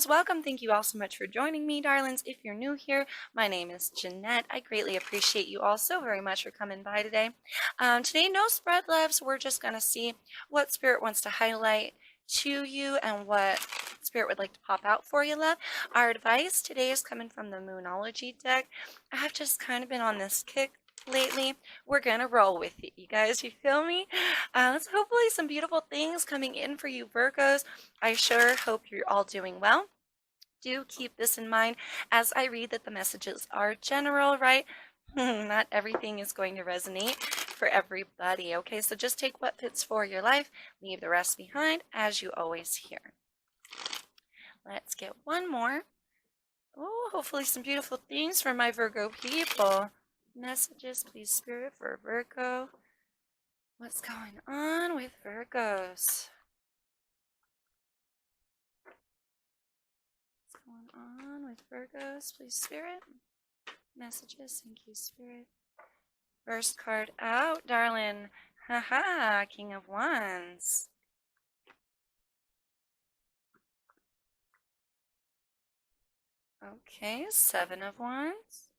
loves, welcome. Thank you all so much for joining me, darlings. If you're new here, my name is Jeanette. I greatly appreciate you all so very much for coming by today. Today, no spread, loves. We're just going to see what Spirit wants to highlight to you and what Spirit would like to pop out for you, love. Our advice today is coming from the Moonology deck. I have just kind of been on this kick lately. We're gonna roll with it, you guys. You feel me? Let's hopefully some beautiful things coming in for you, Virgos. I sure hope you're all doing well. Do keep this in mind as I read that the messages are general, right? Not everything is going to resonate for everybody, okay? So just take what fits for your life, leave the rest behind, as you always hear. Let's get one more. Oh, hopefully some beautiful things for my Virgo people. Messages, please, Spirit, for Virgo. What's going on with Virgos? What's going on with Virgos, please, Spirit? Messages, thank you, Spirit. First card out, darling. Haha, King of Wands. Okay, Seven of Wands.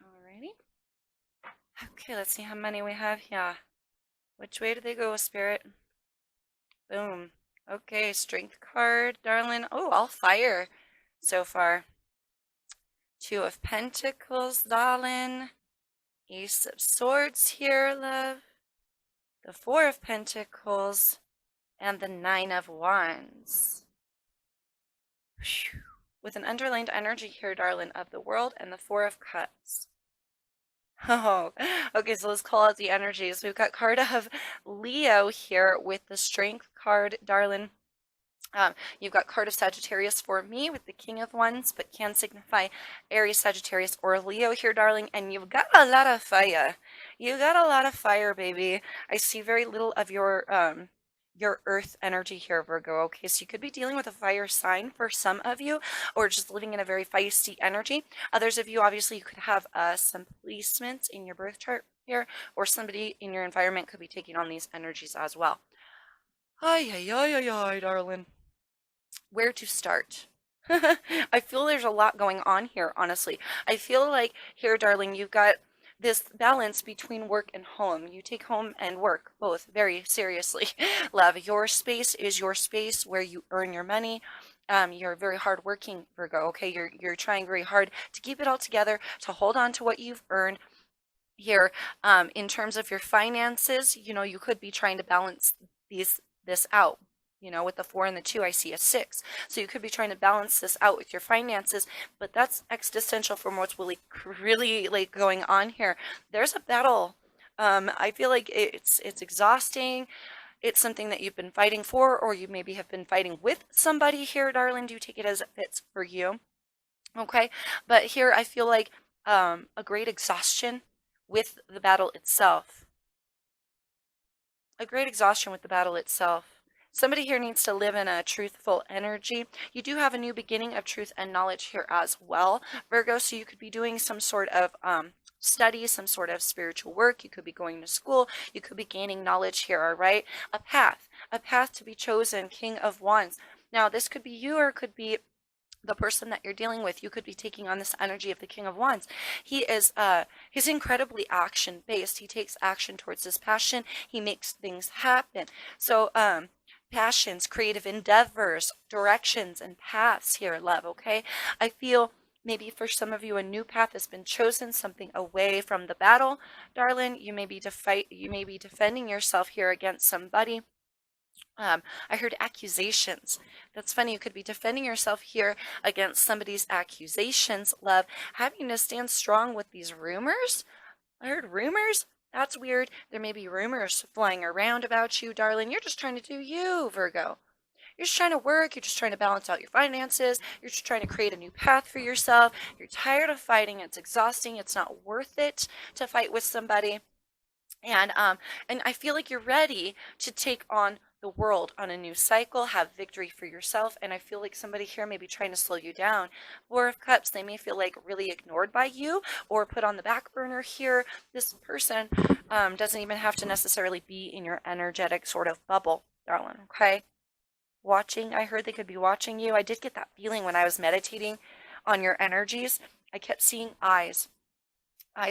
Alrighty. Okay, let's see how many we have here. Which way do they go, Spirit? Boom. Okay, Strength card, darling. Oh, all fire so far. Two of Pentacles, darling. Ace of Swords here, love. The Four of Pentacles. And the Nine of Wands. Whew. With an underlined energy here, darling, of the World and the Four of Cups. Oh, okay, so let's call out the energies. We've got card of Leo here with the Strength card, darling. You've got card of Sagittarius for me with the King of Wands, but can signify Aries, Sagittarius, or Leo here, darling. And you've got a lot of fire. You got a lot of fire, baby. I see very little of your earth energy here, Virgo. Okay, so you could be dealing with a fire sign for some of you, or just living in a very feisty energy. Others of you, obviously, you could have some placements in your birth chart here, or somebody in your environment could be taking on these energies as well. Ay, ay, ay, ay, ay, darling. Where to start? I feel there's a lot going on here, honestly. I feel like here, darling, you've got this balance between work and home. You take home and work both very seriously. Love, your space is your space where you earn your money. You're very hardworking, Virgo. Okay, you're trying very hard to keep it all together, to hold on to what you've earned here. In terms of your finances, you could be trying to balance this out. With the 4 and the 2, I see a 6. So you could be trying to balance this out with your finances, but that's existential from what's really like going on here. There's a battle. I feel like it's exhausting. It's something that you've been fighting for, or you maybe have been fighting with somebody here, darling. Do take it as it fits for you. Okay, but here I feel like a great exhaustion with the battle itself. A great exhaustion with the battle itself. Somebody here needs to live in a truthful energy. You do have a new beginning of truth and knowledge here as well, Virgo, so you could be doing some sort of study, some sort of spiritual work. You could be going to school. You could be gaining knowledge here, all right? A path to be chosen, King of Wands. Now, this could be you, or it could be the person that you're dealing with. You could be taking on this energy of the King of Wands. He is he's incredibly action based. He takes action towards his passion. He makes things happen. So passions, creative endeavors, directions, and paths here, love. Okay, I feel maybe for some of you a new path has been chosen, something away from the battle, darling. You may be defending yourself here against somebody. I heard accusations. That's funny. You could be defending yourself here against somebody's accusations, love. Having to stand strong with these rumors. I heard rumors. That's weird. There may be rumors flying around about you, darling. You're just trying to do you, Virgo. You're just trying to work. You're just trying to balance out your finances. You're just trying to create a new path for yourself. You're tired of fighting. It's exhausting. It's not worth it to fight with somebody. And I feel like you're ready to take on the world on a new cycle, have victory for yourself. And I feel like somebody here may be trying to slow you down. Four of Cups, they may feel like really ignored by you or put on the back burner here. This person doesn't even have to necessarily be in your energetic sort of bubble, darling, okay? Watching, I heard they could be watching you. I did get that feeling when I was meditating on your energies. I kept seeing eyes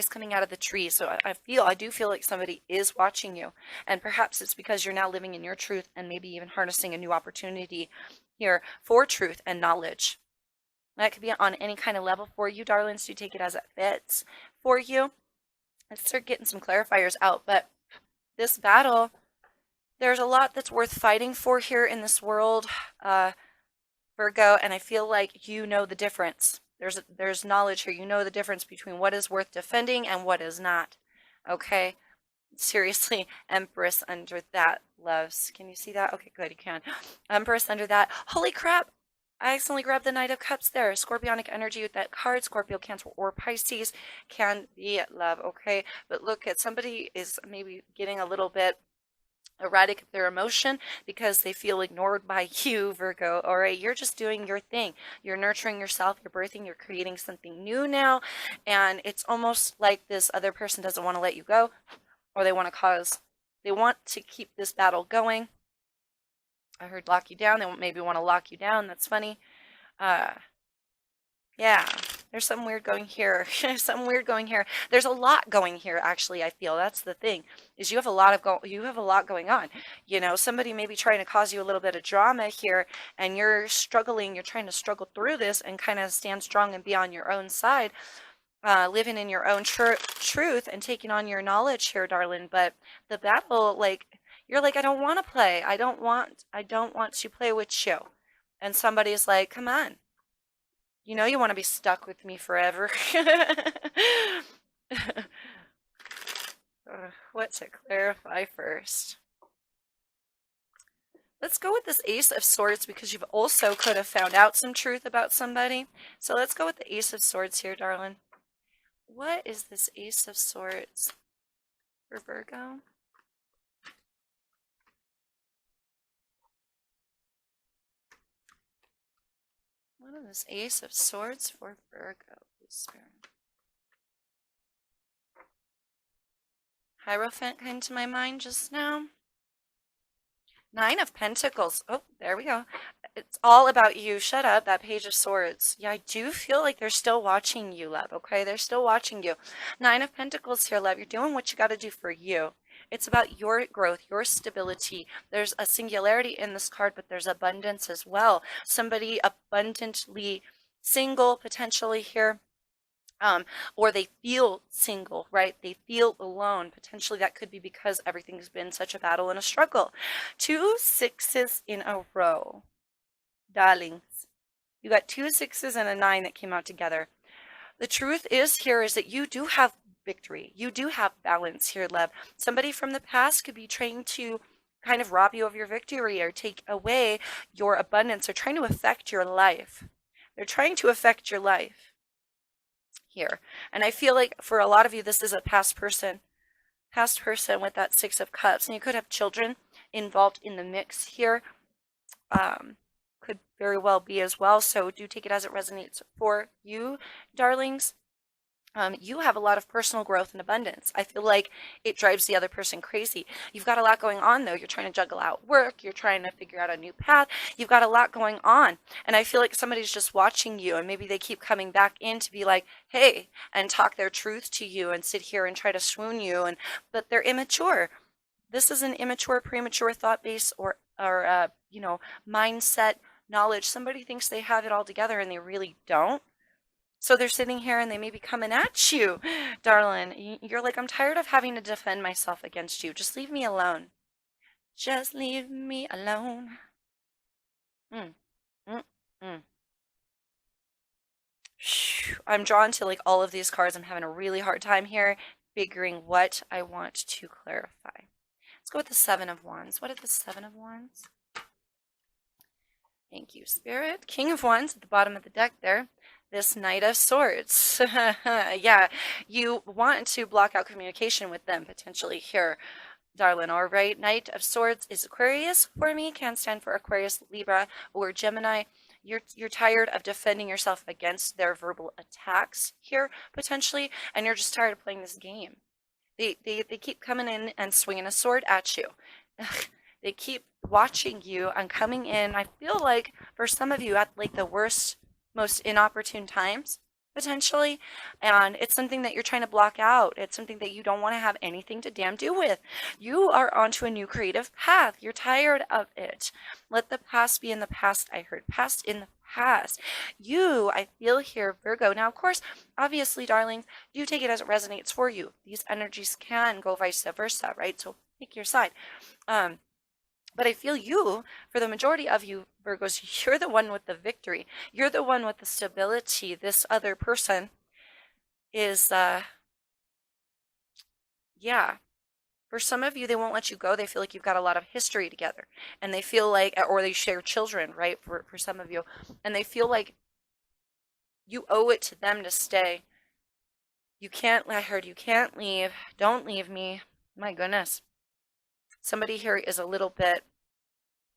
coming out of the tree. So I do feel like somebody is watching you. And perhaps it's because you're now living in your truth and maybe even harnessing a new opportunity here for truth and knowledge. That could be on any kind of level for you, darlings. You take it as it fits for you. Let's start getting some clarifiers out. But this battle, there's a lot that's worth fighting for here in this world, Virgo, and I feel like you know the difference. There's knowledge here. You know the difference between what is worth defending and what is not. Okay? Seriously, Empress under that, loves. Can you see that? Okay, good, you can. Empress under that. Holy crap! I accidentally grabbed the Knight of Cups there. Scorpionic energy with that card. Scorpio, Cancer, or Pisces can be love, okay? But look at somebody is maybe getting a little bit erratic of their emotion because they feel ignored by you, Virgo. All right, you're just doing your thing. You're nurturing yourself, you're birthing, you're creating something new now, and it's almost like this other person doesn't want to let you go, or they want to keep this battle going. I heard lock you down. They maybe want to lock you down. That's funny. Yeah, there's something weird going here. Something weird going here. There's a lot going here, actually. I feel that's the thing is you have a lot going on. You know, somebody may be trying to cause you a little bit of drama here, and you're struggling. You're trying to struggle through this and kind of stand strong and be on your own side, living in your own truth and taking on your knowledge here, darling. But the battle, like you're like, I don't want to play. I don't want to play with you. And somebody's like, come on. You know you want to be stuck with me forever. What to clarify first? Let's go with this Ace of Swords because you've also could have found out some truth about somebody. So let's go with the Ace of Swords here, darling. What is this Ace of Swords for Virgo? What is this Ace of Swords for Virgo? Hierophant came to my mind just now. Nine of Pentacles. Oh, there we go. It's all about you. Shut up. That Page of Swords. Yeah, I do feel like they're still watching you, love. Okay, they're still watching you. Nine of Pentacles here, love. You're doing what you got to do for you. It's about your growth, your stability. There's a singularity in this card, but there's abundance as well. Somebody abundantly single, potentially here. Or they feel single, right? They feel alone. Potentially that could be because everything's been such a battle and a struggle. 2 6s in a row. Darlings, you got 2 6s and a 9 that came out together. The truth is that you do have victory. You do have balance here, love. Somebody from the past could be trying to kind of rob you of your victory or take away your abundance or trying to affect your life. They're trying to affect your life here. And I feel like for a lot of you, this is a past person with that 6 of Cups. And you could have children involved in the mix here. Could very well be as well. So do take it as it resonates for you, darlings. You have a lot of personal growth and abundance. I feel like it drives the other person crazy. You've got a lot going on, though. You're trying to juggle out work. You're trying to figure out a new path. You've got a lot going on. And I feel like somebody's just watching you, and maybe they keep coming back in to be like, hey, and talk their truth to you and sit here and try to swoon you. But they're immature. This is an immature, premature thought base or mindset knowledge. Somebody thinks they have it all together, and they really don't. So they're sitting here and they may be coming at you, darling. You're like, I'm tired of having to defend myself against you. Just leave me alone. Just leave me alone. I'm drawn to like all of these cards. I'm having a really hard time here figuring what I want to clarify. Let's go with the 7 of Wands. What is the 7 of Wands? Thank you, Spirit. King of Wands at the bottom of the deck there. This Knight of Swords. Yeah, you want to block out communication with them potentially here, darling. All right, Knight of Swords is Aquarius for me. Can stand for Aquarius, Libra, or Gemini. You're tired of defending yourself against their verbal attacks here potentially, and you're just tired of playing this game. They keep coming in and swinging a sword at you. They keep watching you and coming in. I feel like for some of you at like the worst, most inopportune times, potentially. And it's something that you're trying to block out. It's something that you don't want to have anything to damn do with. You are onto a new creative path. You're tired of it. Let the past be in the past. I heard past in the past. You, I feel here, Virgo. Now, of course, obviously, darlings, you take it as it resonates for you. These energies can go vice versa, right? So pick your side. But I feel you, for the majority of you Virgos, you're the one with the victory. You're the one with the stability. This other person is, yeah. For some of you, they won't let you go. They feel like you've got a lot of history together. And they feel like, or they share children, right? For some of you. And they feel like you owe it to them to stay. You can't, I heard you can't leave. Don't leave me. My goodness. Somebody here is a little bit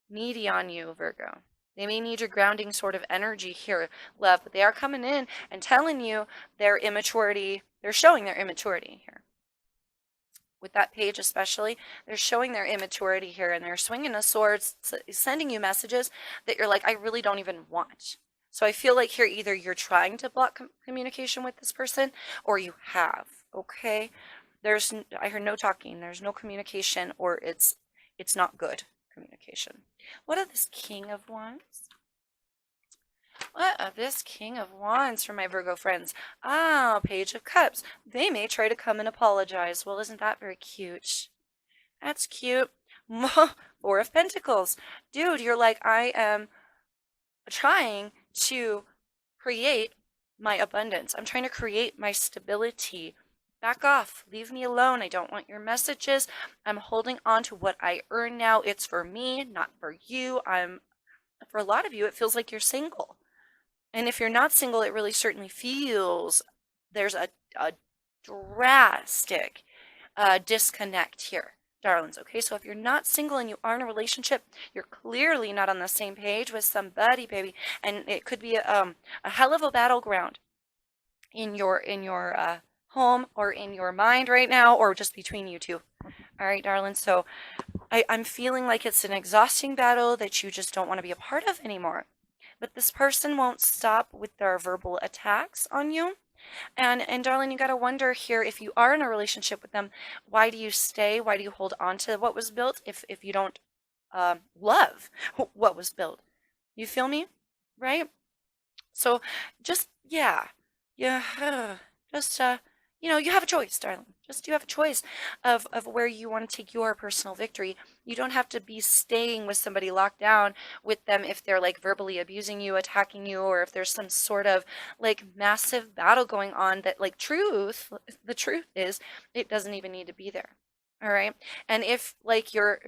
needy on you, Virgo. They may need your grounding sort of energy here, love, but they are coming in and telling you their immaturity. They're showing their immaturity here. With that page especially, they're showing their immaturity here, and they're swinging a sword, sending you messages that you're like, I really don't even want. So I feel like here either you're trying to block communication with this person or you have, okay? I heard no talking, there's no communication, or it's not good communication. What of this King of Wands? What of this King of Wands for my Virgo friends? Ah, Page of Cups. They may try to come and apologize. Well, isn't that very cute? That's cute. Four of Pentacles. Dude, you're like, I am trying to create my abundance. I'm trying to create my stability. Back off. Leave me alone. I don't want your messages. I'm holding on to what I earn now. It's for me, not for you. For a lot of you, it feels like you're single. And if you're not single, it really certainly feels there's a drastic disconnect here, darlings. Okay, so if you're not single and you are in a relationship, you're clearly not on the same page with somebody, baby. And it could be a hell of a battleground in your home or in your mind right now, or just between you two. All right, darling. So I'm feeling like it's an exhausting battle that you just don't want to be a part of anymore. But this person won't stop with their verbal attacks on you. And darling, you got to wonder here, if you are in a relationship with them, why do you stay? Why do you hold on to what was built if you don't love what was built? You feel me? Right? So just, yeah, just, you have a choice, darling. Just you have a choice of where you want to take your personal victory. You don't have to be staying with somebody locked down with them if they're like verbally abusing you, attacking you, or if there's some sort of like massive battle going on that like the truth is it doesn't even need to be there. All right. And if you're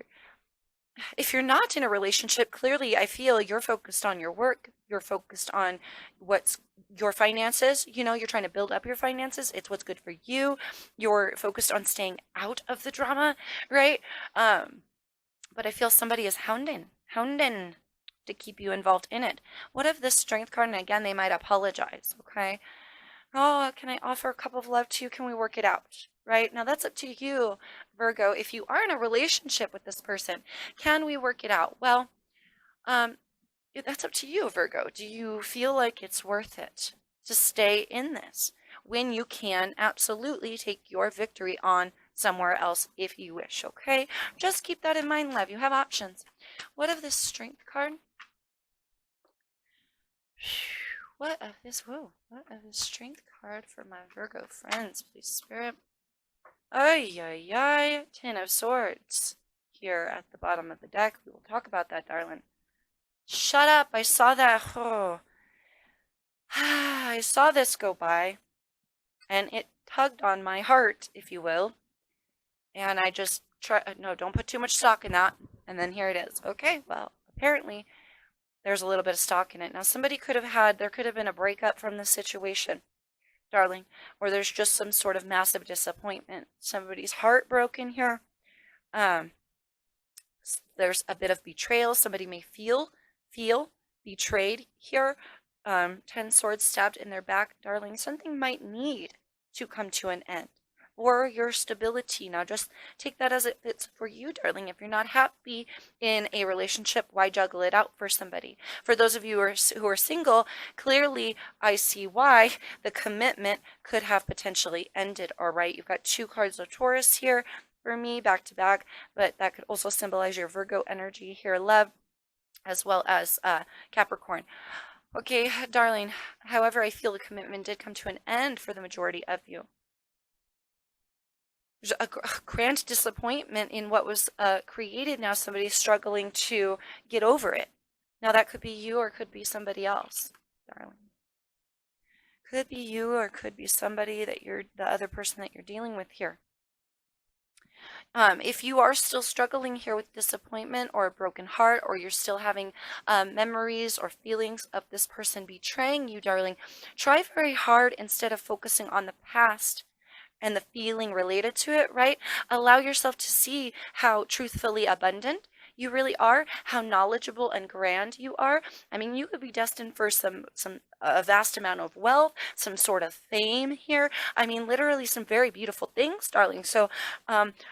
not in a relationship, clearly I feel you're focused on your work. You're focused on what's your finances. You're trying to build up your finances. It's what's good for you. You're focused on staying out of the drama, right? But I feel somebody is hounding to keep you involved in it. What if this Strength card, and again, they might apologize, okay? Oh, can I offer a cup of love to you? Can we work it out? Right? Now that's up to you, Virgo. If you are in a relationship with this person, can we work it out? Well, that's up to you, Virgo. Do you feel like it's worth it to stay in this when you can absolutely take your victory on somewhere else if you wish, okay? Just keep that in mind, love. You have options. What of this Strength card? What of this Strength card for my Virgo friends, please, Spirit? Ay, ay, ay. 10 of Swords here at the bottom of the deck. We will talk about that, darling. Shut up. I saw that. Oh. I saw this go by, and it tugged on my heart, if you will. And I just no, don't put too much stock in that. And then here it is. Okay, well, apparently there's a little bit of stock in it. Now, there could have been a breakup from the situation, darling, or there's just some sort of massive disappointment. Somebody's heartbroken here. There's a bit of betrayal. Somebody may feel betrayed here. 10 swords stabbed in their back, darling. Something might need to come to an end. or your stability. Now just take that as it fits for you, darling. If you're not happy in a relationship, why juggle it out for somebody? For those of you who are single, clearly I see why the commitment could have potentially ended. All right, you've got 2 cards of Taurus here for me back to back, but that could also symbolize your Virgo energy here, love, as well as Capricorn. Okay, darling, however, I feel the commitment did come to an end for the majority of you. There's a grand disappointment in what was created. Now somebody's struggling to get over it. Now that could be you or could be somebody else, darling. Could be you or could be somebody that the other person that you're dealing with here. If you are still struggling here with disappointment or a broken heart, or you're still having memories or feelings of this person betraying you, darling, try very hard, instead of focusing on the past and the feeling related to it, right? Allow yourself to see how truthfully abundant you really are, how knowledgeable and grand you are. I mean, you could be destined for a vast amount of wealth, some sort of fame here. I mean, literally some very beautiful things, darling. So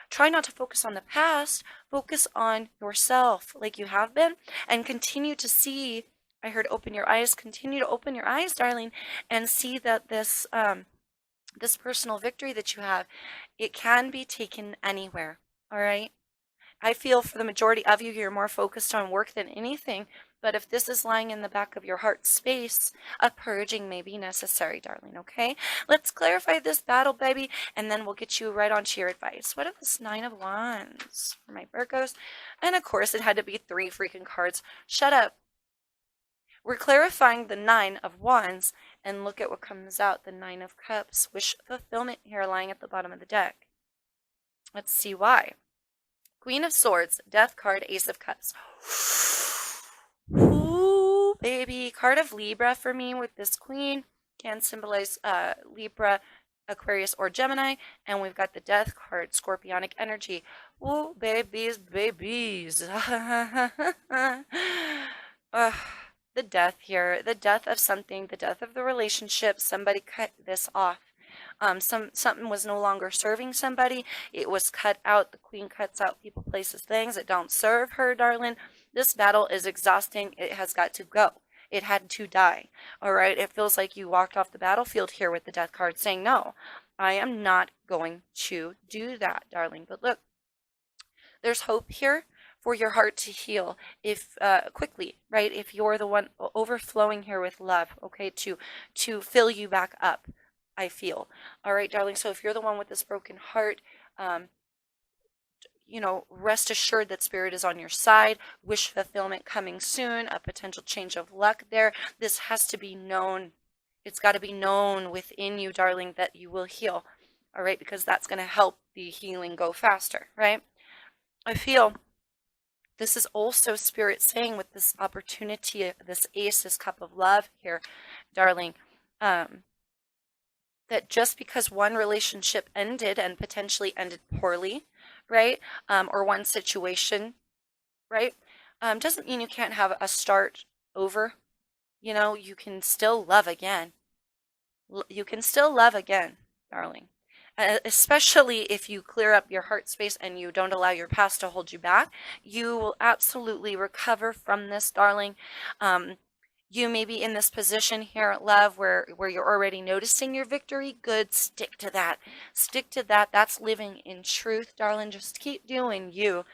try not to focus on the past, focus on yourself like you have been, and continue to see. I heard open your eyes. Continue to open your eyes, darling, and see that this personal victory that you have, it can be taken anywhere. All right. I feel for the majority of you, you're more focused on work than anything. But if this is lying in the back of your heart space, a purging may be necessary, darling, okay? Let's clarify this battle, baby, and then we'll get you right on to your advice. What is this 9 of Wands for my Virgos? And of course, it had to be 3 freaking cards. Shut up. We're clarifying the 9 of Wands, and look at what comes out, the 9 of Cups. Wish fulfillment here lying at the bottom of the deck. Let's see why. Queen of Swords, Death card, Ace of Cups. Ooh, baby. Card of Libra for me with this queen. Can symbolize Libra, Aquarius, or Gemini. And we've got the Death card, Scorpionic energy. Ooh, babies, babies. The death here. The death of something. The death of the relationship. Somebody cut this off. Something was no longer serving somebody. It was cut out. The queen cuts out people, places, things that don't serve her, darling. This battle is exhausting. It has got to go. It had to die. All right. It feels like you walked off the battlefield here with the death card, saying, no, I am not going to do that, darling. But look, there's hope here for your heart to heal if quickly, right? If you're the one overflowing here with love, okay, to fill you back up. I feel. All right, darling. So if you're the one with this broken heart, rest assured that spirit is on your side. Wish fulfillment coming soon. A potential change of luck there. This has to be known. It's got to be known within you, darling, that you will heal. All right, because that's going to help the healing go faster, right? I feel this is also spirit saying with this opportunity, this ace, this cup of love here, darling, that just because one relationship ended and potentially ended poorly, right, or one situation, right, doesn't mean you can't have a start over. You can still love again. You can still love again, darling. Especially if you clear up your heart space and you don't allow your past to hold you back, you will absolutely recover from this, darling. You may be in this position here, love, where you're already noticing your victory. Good. Stick to that. Stick to that. That's living in truth, darling. Just keep doing you.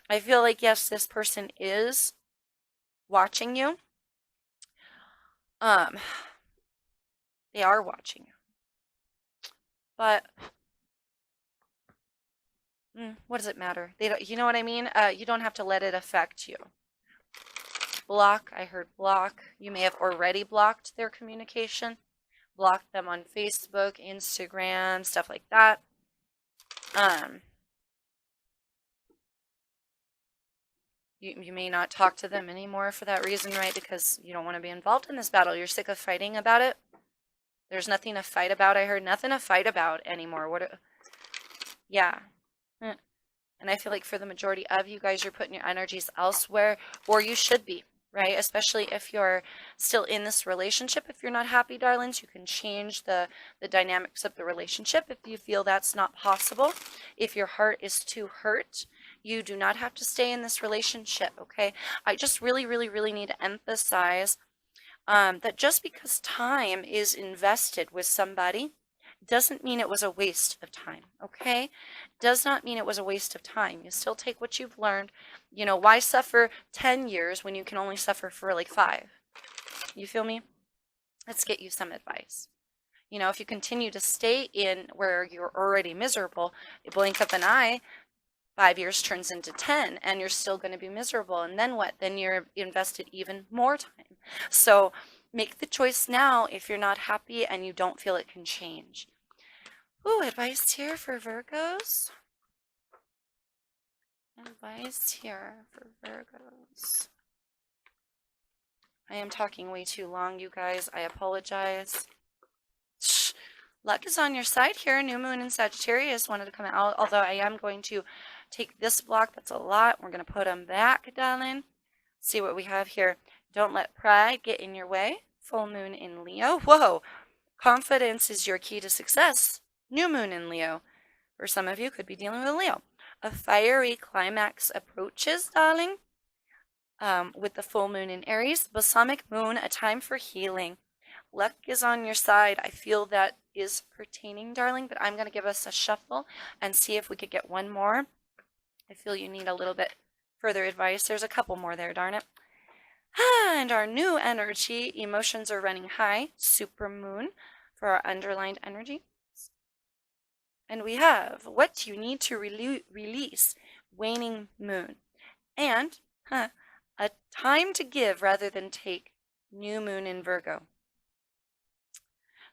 I feel like, yes, this person is watching you. They are watching you. But what does it matter? They don't, you know what I mean? You don't have to let it affect you. Block. I heard block. You may have already blocked their communication. Blocked them on Facebook, Instagram, stuff like that. You may not talk to them anymore for that reason, right? Because you don't want to be involved in this battle. You're sick of fighting about it. There's nothing to fight about. I heard nothing to fight about anymore. Yeah. And I feel like for the majority of you guys, you're putting your energies elsewhere, or you should be. right? Especially if you're still in this relationship. If you're not happy, darlings, you can change the dynamics of the relationship if you feel that's not possible. If your heart is too hurt, you do not have to stay in this relationship, okay? I just really, really, really need to emphasize that just because time is invested with somebody doesn't mean it was a waste of time, okay? Does not mean it was a waste of time. You still take what you've learned. You know, why suffer 10 years when you can only suffer for like 5? You feel me? Let's get you some advice. You know, if you continue to stay in where you're already miserable, you blink of an eye, 5 years turns into 10 and you're still going to be miserable. And then what? Then you're invested even more time. So make the choice now if you're not happy and you don't feel it can change. Ooh, advice here for Virgos. Advice here for Virgos. I am talking way too long, you guys. I apologize. Shh. Luck is on your side here. New moon in Sagittarius wanted to come out, although I am going to take this block. That's a lot. We're going to put them back, darling. See what we have here. Don't let pride get in your way. Full moon in Leo. Whoa. Confidence is your key to success. New moon in Leo. For some of you, could be dealing with a Leo. A fiery climax approaches, darling. With the full moon in Aries. Balsamic moon, a time for healing. Luck is on your side. I feel that is pertaining, darling, but I'm going to give us a shuffle and see if we could get one more. I feel you need a little bit further advice. There's a couple more there, darn it. And our new energy, emotions are running high. Super moon for our underlined energy. And we have what you need to release, waning moon. And a time to give rather than take, new moon in Virgo.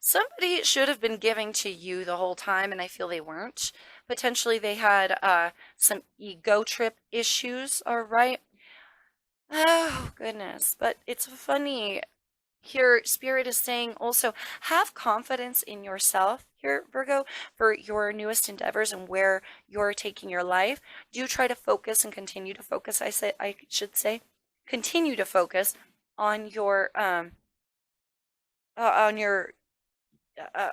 Somebody should have been giving to you the whole time, and I feel they weren't. Potentially they had some ego trip issues, all right? Oh, goodness. But it's funny. Here, Spirit is saying also have confidence in yourself here, Virgo, for your newest endeavors and where you're taking your life. Do try to focus and continue to focus. I should say, continue to focus on your on your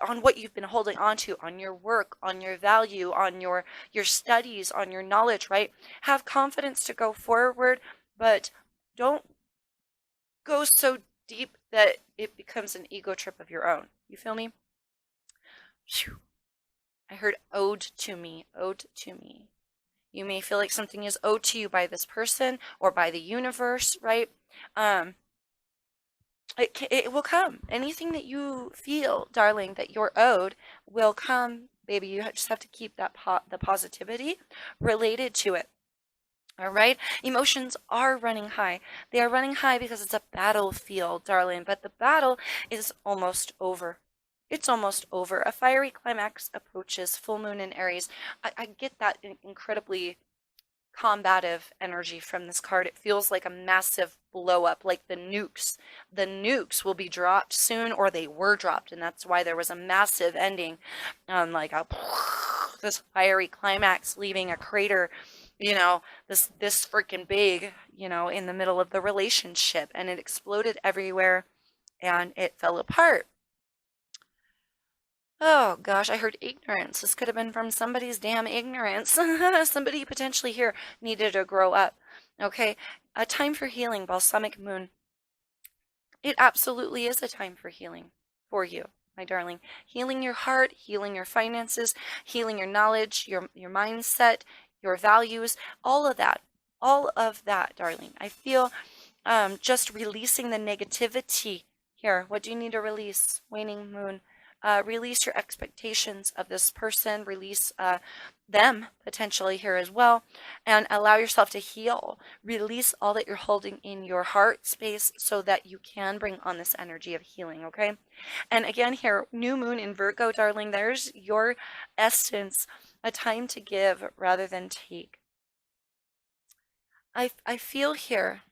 on what you've been holding on to, on your work, on your value, on your studies, on your knowledge, right? Have confidence to go forward, but don't go so deep that it becomes an ego trip of your own. You feel me? Whew. I heard owed to me, owed to me. You may feel like something is owed to you by this person or by the universe, right? It will come. Anything that you feel, darling, that you're owed will come, baby. You just have to keep that the positivity related to it. All right. Emotions are running high. They are running high because it's a battlefield, darling, but the battle is almost over. It's almost over. A fiery climax approaches, full moon in Aries. I get that incredibly combative energy from this card. It feels like a massive blow up, like the nukes. The nukes will be dropped soon, or they were dropped, and that's why there was a massive ending, like a this fiery climax leaving a crater, you know, this freaking big, you know, in the middle of the relationship, and it exploded everywhere and it fell apart. Oh gosh, I heard ignorance. This could have been from somebody's damn ignorance. Somebody potentially here needed to grow up. Okay, a time for healing, balsamic moon. It absolutely is a time for healing for you, my darling. Healing your heart, healing your finances, healing your knowledge, your mindset, your values, all of that. All of that, darling. I feel just releasing the negativity here. What do you need to release? Waning moon. Release your expectations of this person, release them potentially here as well, and allow yourself to heal. Release all that you're holding in your heart space so that you can bring on this energy of healing, okay? And again here, new moon in Virgo, darling, there's your essence, a time to give rather than take. I feel here,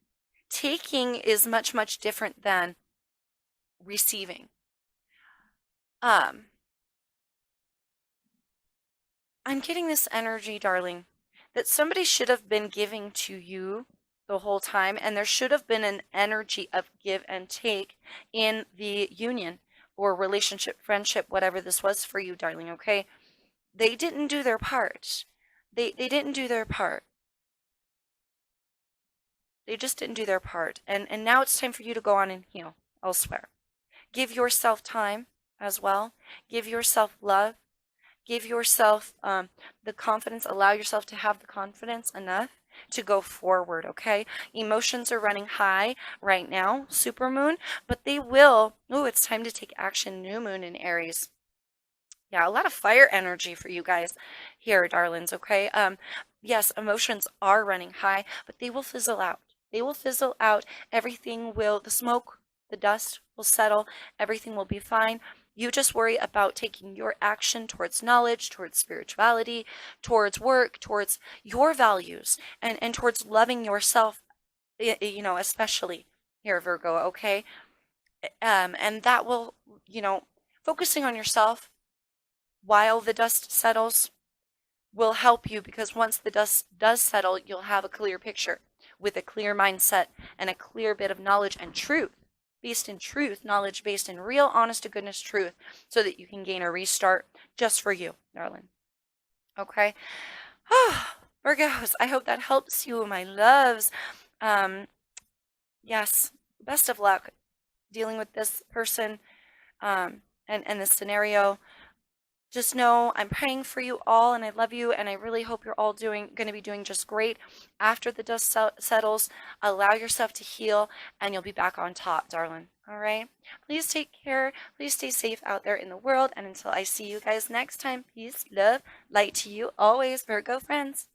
taking is much, much different than receiving. I'm getting this energy, darling, that somebody should have been giving to you the whole time, and there should have been an energy of give and take in the union or relationship, friendship, whatever this was for you, darling, okay? They didn't do their part. They didn't do their part. They just didn't do their part. And now it's time for you to go on and heal elsewhere. Give yourself time as well. Give yourself love. Give yourself the confidence. Allow yourself to have the confidence enough to go forward, okay? Emotions are running high right now, super moon, but they will. Oh, it's time to take action, new moon in Aries. Yeah, a lot of fire energy for you guys here, darlings, okay? Yes, emotions are running high, but they will fizzle out. They will fizzle out. Everything will, the smoke, the dust will settle. Everything will be fine. You just worry about taking your action towards knowledge, towards spirituality, towards work, towards your values, and towards loving yourself, especially here, Virgo, okay? And that will, focusing on yourself while the dust settles will help you, because once the dust does settle, you'll have a clear picture with a clear mindset and a clear bit of knowledge and truth based in truth, knowledge based in real, honest to goodness truth, so that you can gain a restart just for you, darling. Okay? Virgos, I hope that helps you, my loves. Yes, best of luck dealing with this person and this scenario. Just know I'm praying for you all, and I love you, and I really hope you're all going to be doing just great after the dust settles. Allow yourself to heal, and you'll be back on top, darling. All right? Please take care. Please stay safe out there in the world, and until I see you guys next time, peace, love, light to you always, Virgo friends.